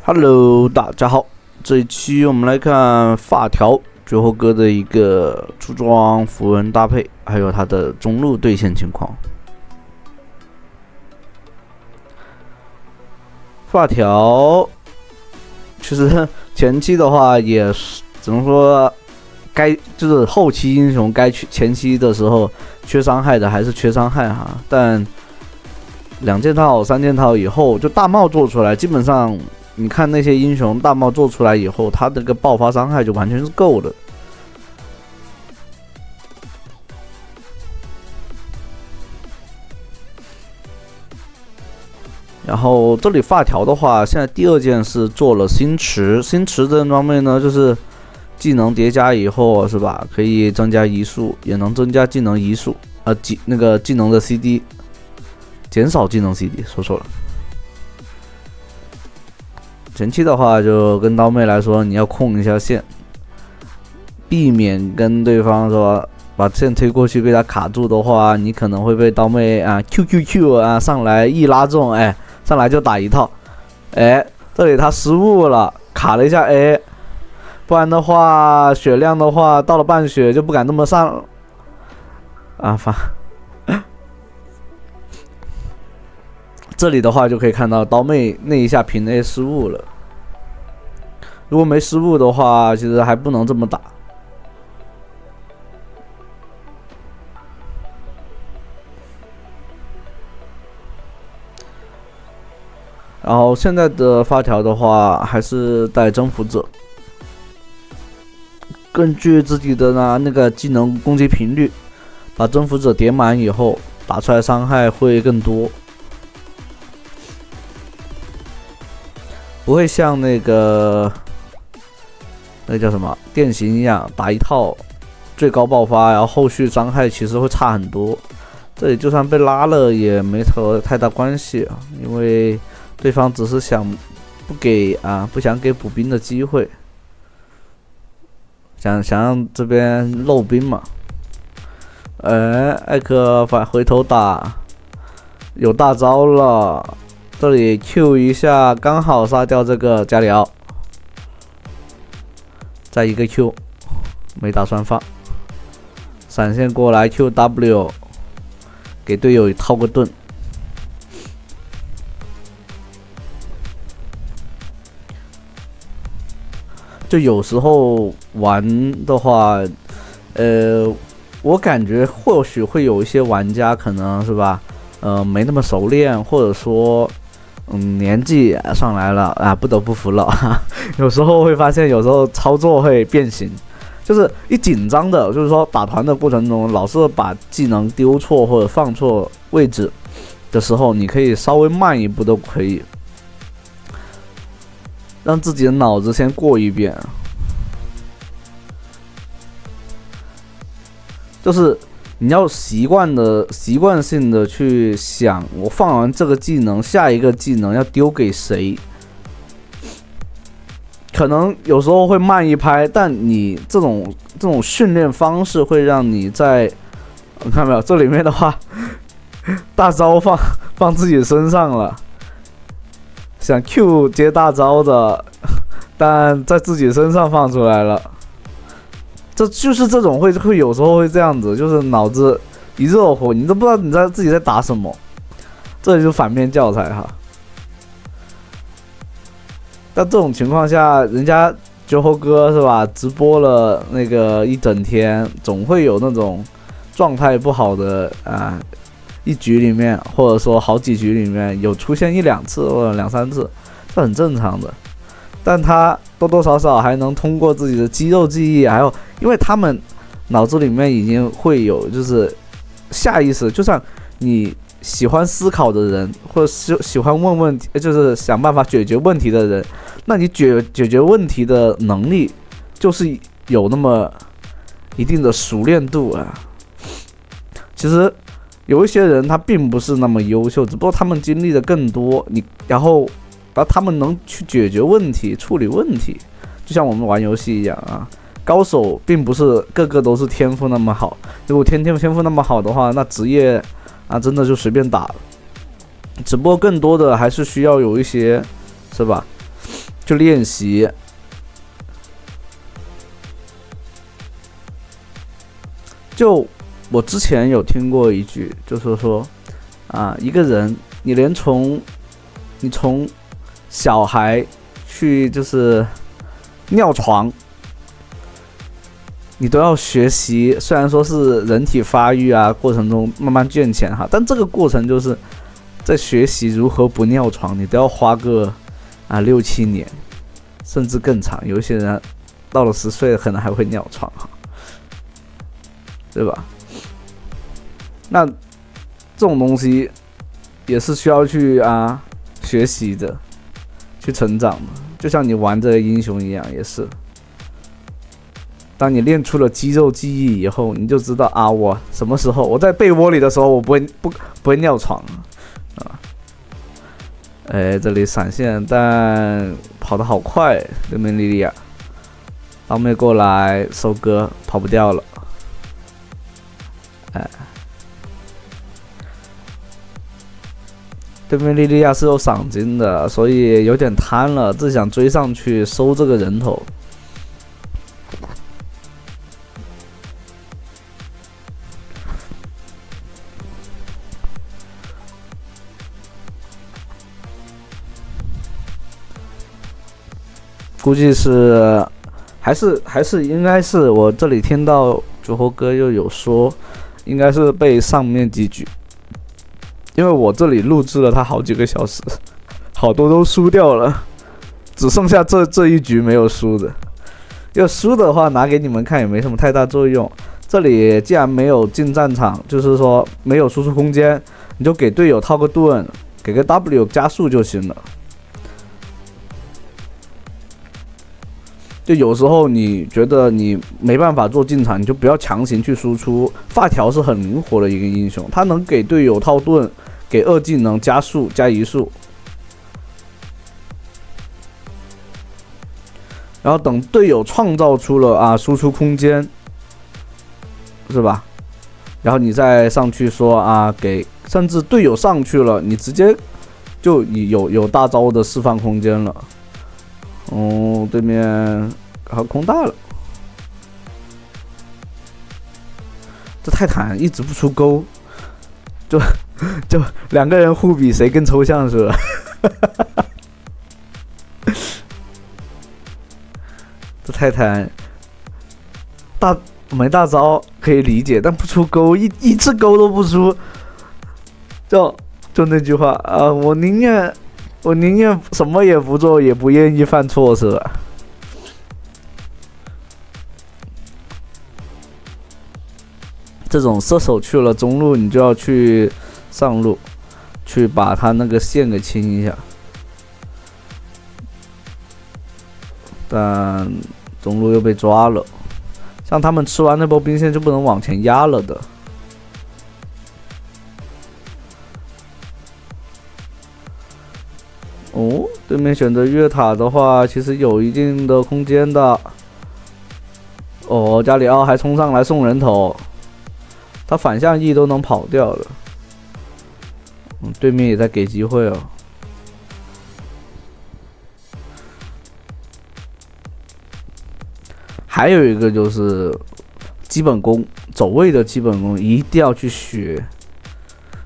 Hello，大家好，这一期我们来看发条最后哥的一个出装符文搭配，还有它的中路兑现情况。发条其实前期的话也是只能说就是后期英雄该前期的时候缺伤害的还是缺伤害哈，但2件套3件套以后就大帽做出来，基本上你看那些英雄大帽做出来以后，他这个爆发伤害就完全是够的。然后这里发条的话，现在第2件是做了星驰这件装备呢，就是技能叠加以后是吧，可以增加移速，也能增加技能移速，那个技能的 CD， 减少技能 CD， 说错了。前期的话，就跟刀妹来说，你要控一下线，避免跟对方说把线推过去被他卡住的话，你可能会被刀妹QQQ 上来一拉中，上来就打一套，这里他失误了，卡了一下 A， 不然的话血量的话到了半血就不敢这么上这里的话就可以看到刀妹那一下平 A 失误了，如果没失误的话，其实还不能这么打。然后现在的发条的话，还是带征服者，根据自己的那个技能攻击频率，把征服者叠满以后，打出来伤害会更多。不会像那个叫什么电刑一样打一套最高爆发，然后后续伤害其实会差很多。这里就算被拉了也没太大关系因为对方只是不想给补兵的机会，想让这边漏兵嘛。艾克回头打，有大招了。这里 Q 一下，刚好杀掉这个加里奥，再一个 Q， 没打算放，闪现过来 QW， 给队友套个盾。就有时候玩的话，我感觉或许会有一些玩家可能是吧，没那么熟练，或者说。年纪上来了不得不服了有时候会发现，有时候操作会变形，就是一紧张的，就是说打团的过程中，老是把技能丢错或者放错位置的时候，你可以稍微慢一步都可以，让自己的脑子先过一遍，就是你要习惯性的去想，我放完这个技能，下一个技能要丢给谁？可能有时候会慢一拍，但你这种训练方式会让你在，看到没有？这里面的话，大招放自己身上了，想 Q 接大招的，但在自己身上放出来了。这就是这种会有时候会这样子，就是脑子一热火，你都不知道你自己在打什么，这就是反面教材哈。但这种情况下，人家酒后哥是吧，直播了那个一整天，总会有那种状态不好的一局里面，或者说好几局里面有出现1-2次或者2-3次，这很正常的。但他多多少少还能通过自己的肌肉记忆，还有因为他们脑子里面已经会有就是下意识，就像你喜欢思考的人，或者是喜欢问问题，就是想办法解决问题的人，那你解决问题的能力就是有那么一定的熟练度其实有一些人他并不是那么优秀，只不过他们经历的更多，然后他们能去解决问题、处理问题，就像我们玩游戏一样高手并不是个个都是天赋那么好，如果天赋那么好的话，那职业真的就随便打了。只不过更多的还是需要有一些，是吧？去练习。就我之前有听过一句，就是说一个人你从小孩去就是尿床，你都要学习，虽然说是人体发育过程中慢慢健全但这个过程就是在学习如何不尿床，你都要花个6-7年，甚至更长。有一些人到了10岁可能还会尿床对吧？那这种东西也是需要去学习的，去成长的。就像你玩这个英雄一样，也是。当你练出了肌肉记忆以后，你就知道我什么时候我在被窝里的时候，我不会尿床这里闪现，但跑得好快，对面莉莉娅，刀妹过来收割，跑不掉了。对面莉莉娅是有赏金的，所以有点贪了，只想追上去收这个人头。估计是还是应该是我这里听到酒后哥又有说，应该是被上面几局，因为我这里录制了他好几个小时，好多都输掉了，只剩下这一局没有输的。要输的话拿给你们看也没什么太大作用。这里既然没有进战场，就是说没有输出空间，你就给队友套个盾，给个 W 加速就行了。就有时候你觉得你没办法做进场，你就不要强行去输出。发条是很灵活的一个英雄，他能给队友套盾，给2技能加速加移速，然后等队友创造出了输出空间，是吧？然后你再上去说给，甚至队友上去了，你直接就有大招的释放空间了。对面空大了，这泰坦一直不出钩，就2个人互比谁更抽象是吧？这泰坦没大招可以理解，但不出钩，一次钩都不出，就那句话我宁愿什么也不做，也不愿意犯错，是吧？这种射手去了中路，你就要去上路，去把他那个线给清一下。但中路又被抓了，像他们吃完那波兵线就不能往前压了的。对面选择越塔的话，其实有一定的空间的。加里奥还冲上来送人头，他反向E都能跑掉了。对面也在给机会哦。还有一个就是基本功，走位的基本功一定要去学。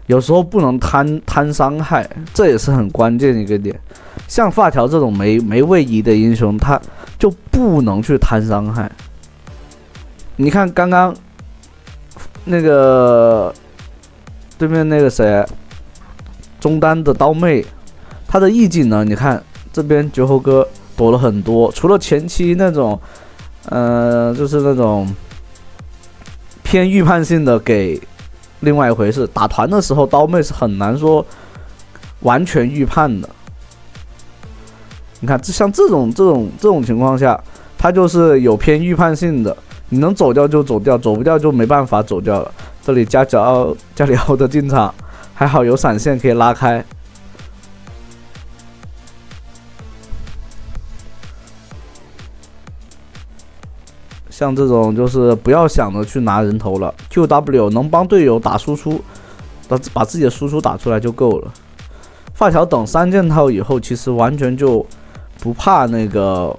有时候不能贪伤害，这也是很关键的一个点。像发条这种没位移的英雄，他就不能去贪伤害。你看刚刚那个对面那个谁，中单的刀妹，他的 E 技能，你看这边绝后哥躲了很多，除了前期那种，就是那种偏预判性的给。另外一回事，打团的时候刀妹是很难说完全预判的。你看，像这种情况下，它就是有偏预判性的，你能走掉就走掉，走不掉就没办法走掉了。这里加里奥的进场，还好有闪现可以拉开。像这种就是不要想着去拿人头了 ，QW 能帮队友打输出，把自己的输出打出来就够了。发条等3件套以后，其实完全就不怕那个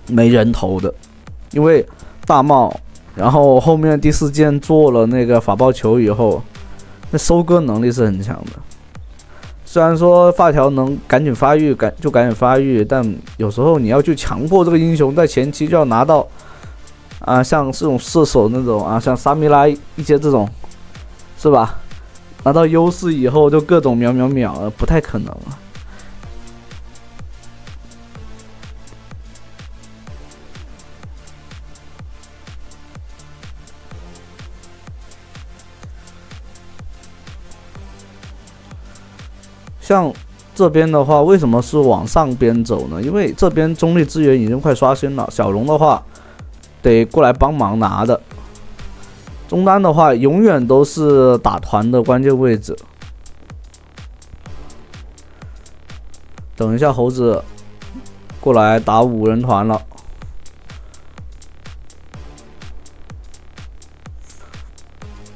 没人头的，因为大帽，然后后面第4件做了那个法爆球以后，那收割能力是很强的。虽然说发条能赶紧发育，赶紧发育，但有时候你要去强迫这个英雄在前期就要拿到像这种射手那种像沙弥拉一些这种，是吧？拿到优势以后就各种秒，不太可能了。像这边的话，为什么是往上边走呢？因为这边中立资源已经快刷新了，小龙的话得过来帮忙拿的。中单的话，永远都是打团的关键位置。等一下，猴子过来打5人团了，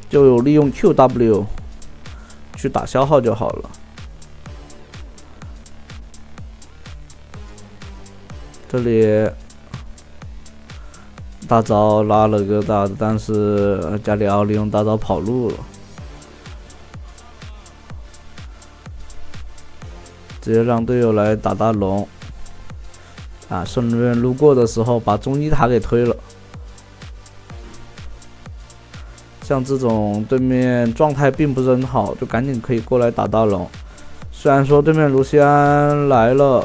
就有利用 QW 去打消耗就好了。这里大招拉了个大的，但是加里奥利用大招跑路了，直接让队友来打大龙，顺便路过的时候把中1塔给推了。像这种对面状态并不是很好，就赶紧可以过来打大龙。虽然说对面卢锡安来了，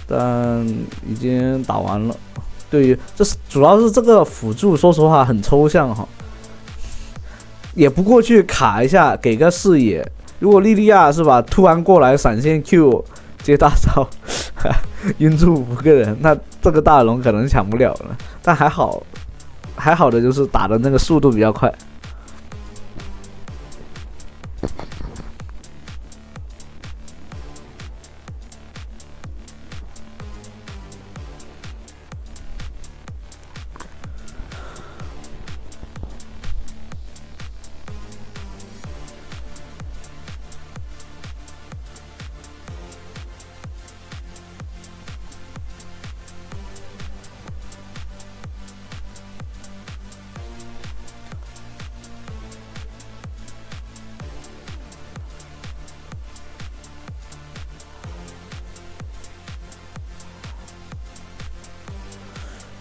但已经打完了。对于这是主要是这个辅助，说实话很抽象哈，也不过去卡一下，给个视野。如果莉莉娅是吧，突然过来闪现 Q 接大招，晕住5个人，那这个大龙可能抢不了了。但还好的就是打的那个速度比较快。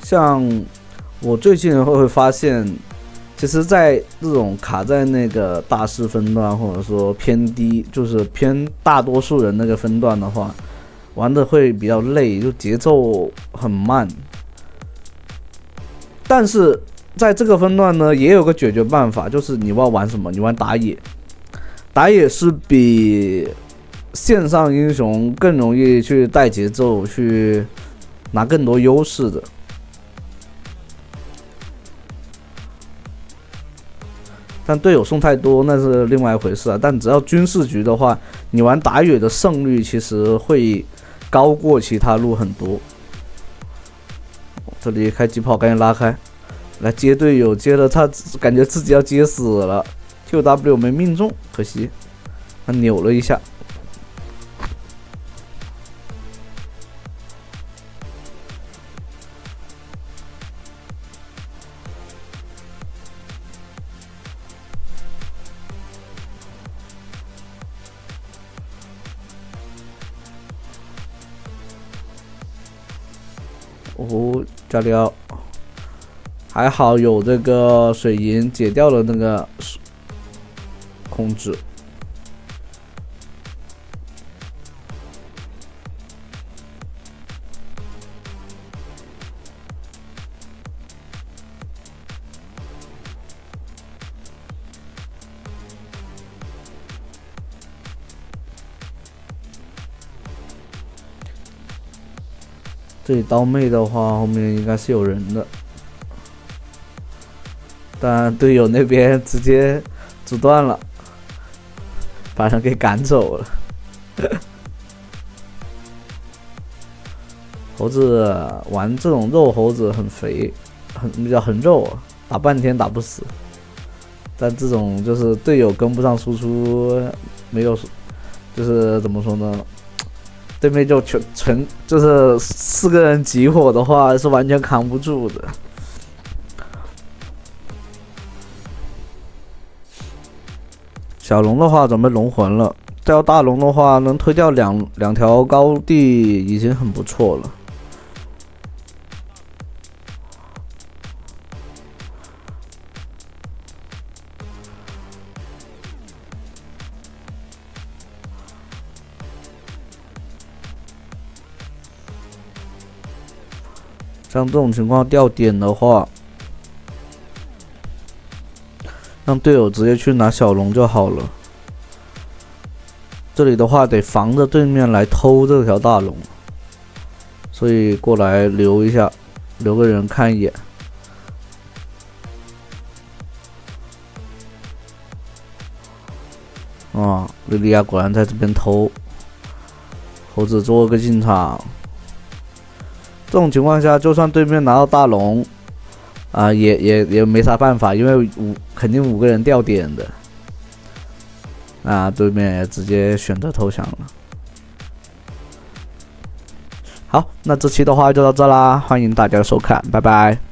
像我最近会发现，其实在这种卡在那个大师分段，或者说偏低，就是偏大多数人那个分段的话，玩的会比较累，就节奏很慢。但是在这个分段呢，也有个解决办法，就是你要玩什么？你玩打野，打野是比线上英雄更容易去带节奏，去拿更多优势的。但队友送太多那是另外一回事啊。但只要军事局的话，你玩打野的胜率其实会高过其他路很多。这里开机炮，赶紧拉开，来接队友，接了他感觉自己要接死了 ，QW 没命中，可惜，他扭了一下。加里奥还好有这个水银解掉了那个控制。这里刀妹的话，后面应该是有人的，但队友那边直接阻断了，把人给赶走了。猴子玩这种肉猴子很肥，很肉啊，打半天打不死。但这种就是队友跟不上输出，没有，就是怎么说呢？对面就全就是4个人集火的话是完全扛不住的。小龙的话准备龙魂了，掉大龙的话能推掉两条高地已经很不错了。像这种情况掉点的话，让队友直接去拿小龙就好了。这里的话得防着对面来偷这条大龙，所以过来留一下，留个人看一眼。莉莉娅果然在这边偷，猴子做个进场。这种情况下，就算对面拿到大龙，也没啥办法，因为肯定5个人掉点的，对面也直接选择投降了。好，那这期的话就到这啦，欢迎大家收看，拜拜。